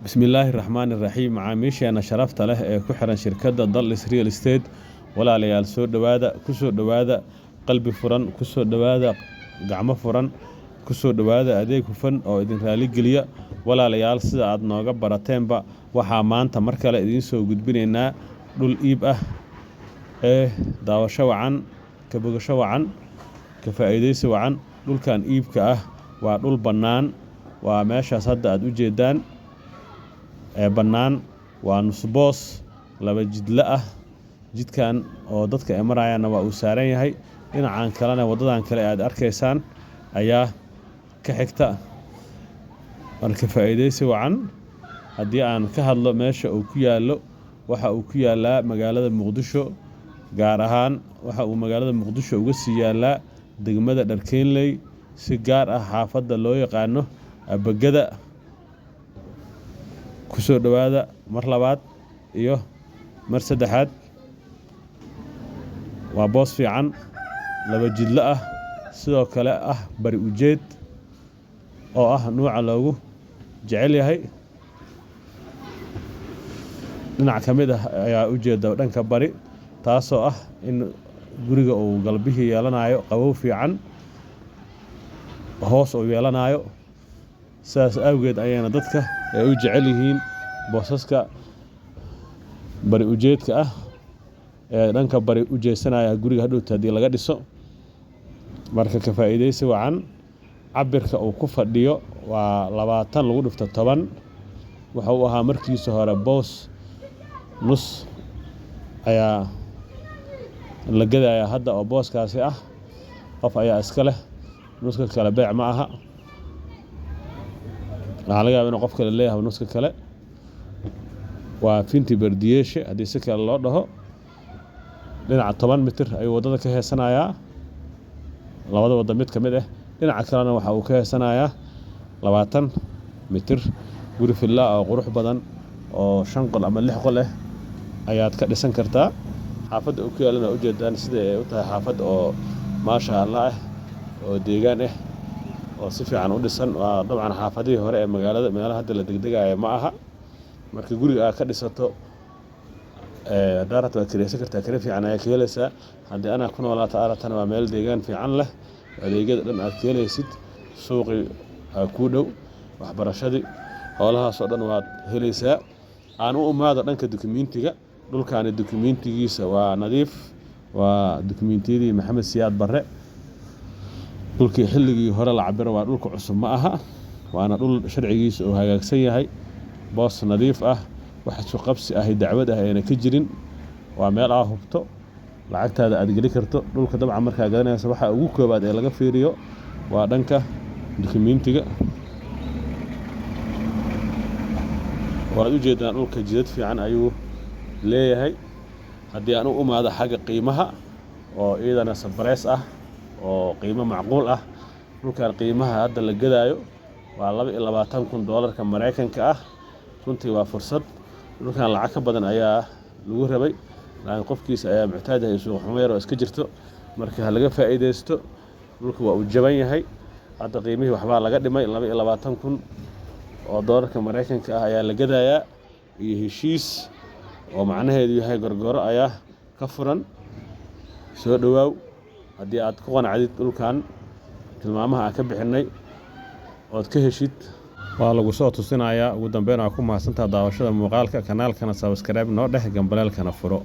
بسم الله الرحمن الرحيم macaamiisheena sharafta leh ee ku xiran shirkadda Dallas Real Estate walaalayaal soo dhawaada qalbi furan ku soo dhawaada gacmo furan ku soo dhawaada adeeg hufan oo idin raali geliya walaalayaal sida aad nooga barateenba waxaa maanta mar kale idin soo gudbinaynaa dhul iib ah ee daawasho wacan ka bogasho wacan ka faa'iideysi wacan dhulkan iibka ah waa dhul bannaan waa meeshaas hadda aad u jeedaan bannaan waa nus boos laba jidla ah jidkan oo dadka ay marayaan waa uu saaran yahay dhinacan kalena wadadan kale aad arkaysaan ayaa ka xigta marka faa'iideysi wacan haddii aan ka hadlo meesha uu ku yaalo waxa uu ku yaalaa magaalada Muqdisho gaar ahaan waxa uu magaalada Muqdisho uga sii yaalaa degmada Dharkeenley si gaar ah xaafadda loo yaqaano Abagada ku soo dhawaada mar labaad iyo mar saddexaad waa boos fiican laba jidla ah sidoo kale ah bari ujeed oo ah nooca loogu jecel yahay dhinac ka mid ah ayaa u jeeda dhanka bari taasoo ah in guriga uu galbihii yeelanayo qabow fiican hoos uu yeelanayo saas awgeed ayayna dadka ay u jecel yihiin boosaska bari ujeedka ah ee dhanka bari u jeesanaya guriga hadhowta haddii laga dhiso marka ka faa'iideysi wacan cabirka uu ku fadhiyo waa 20 lagu dhufto 10 waxa uu ahaa markiisa hore boos nus ayaa la gadaya hadda oo booskaasi ah qof ayaa iska leh nuska kale beec ma aha waxaa laga yaabaa inuu qof kale leeyahay nuska kale waa finti bardiyeeshe haddii si kale loo dhaho dhinaca 10 mitir ayuu waddada ka heesanayaa labada wadda mid ka mid ah dhinaca kalena waxa uu ka heesanayaa 20 mitir guri villa oo qurux badan oo 5 qol ama 6 qol ah ayaad ka dhisan kartaa xaafadda uu ku yaalana u jeedaan sida ay u tahay xaafad oo maasha Allah ah oo deegaan ah oo si fiican u dhisan waa dabcan xaafadii hore ee magaalada meelaha hadda la degdegayo ma aha marka guriga aad ka dhisato daarad waa kireysan kartaa kare fiican ayaa ka helaysaa haddii ana ku noolaato aragtana waa meel deegaan fiican leh adeegyada dhan aad ka helaysid suuqii ku dhow waxbarashadii howlahaas oo dhan waad helaysaa aan u imaado dhanka dukumiintiga dhulkaani dukumiintigiisa waa nadiif waa dukumiintiyadii Maxamed Siyaad Barre dhulkii xilligii hore la cabiro waa dhulka cusub ma aha waana dhul sharcigiisa oo hagaagsan yahay boos nadiif ah wax soo qabsi ah dacwad ah ayna ka jirin waa meel aad hubto lacagtaada aad geli karto dhulka dabcan markaa gadanaysa waxa ugu koobaad ee laga fiiriyo waa dhanka dukumiintiga waad u jeedaan dhulka jidad fiican ayuu leeyahay haddii aan u imaado xagga qiimaha oo iyadana sabreys ah oo qiimo macquul ah dhulkan qiimaha hadda la gadaayo waa $22,000 Mareykanka ah runtii waa fursad dhulkan lacag ka badan ayaa lagu rabay laakiin qofkiisa ayaa muxtaaj ah suuq xumeer oo iska jirto marka laga faa'iideysto dhulku waa u jaban yahay hadda qiimihii waxba laga dhimay $22,000 Mareykanka ah ayaa la gadayaa iyo heshiis oo macnaheedu yahay gorgoro ayaa ka furan soo dhawaaw haddii aad ku qanacdid dhulkan tilmaamaha aan ka bixinay ood ka heshid waa lagu soo tusinayaa ugu dambeyn waa ku mahadsantahay daawashada muuqaalka kanaalkana subscribe noo dheh gambaleelkana furo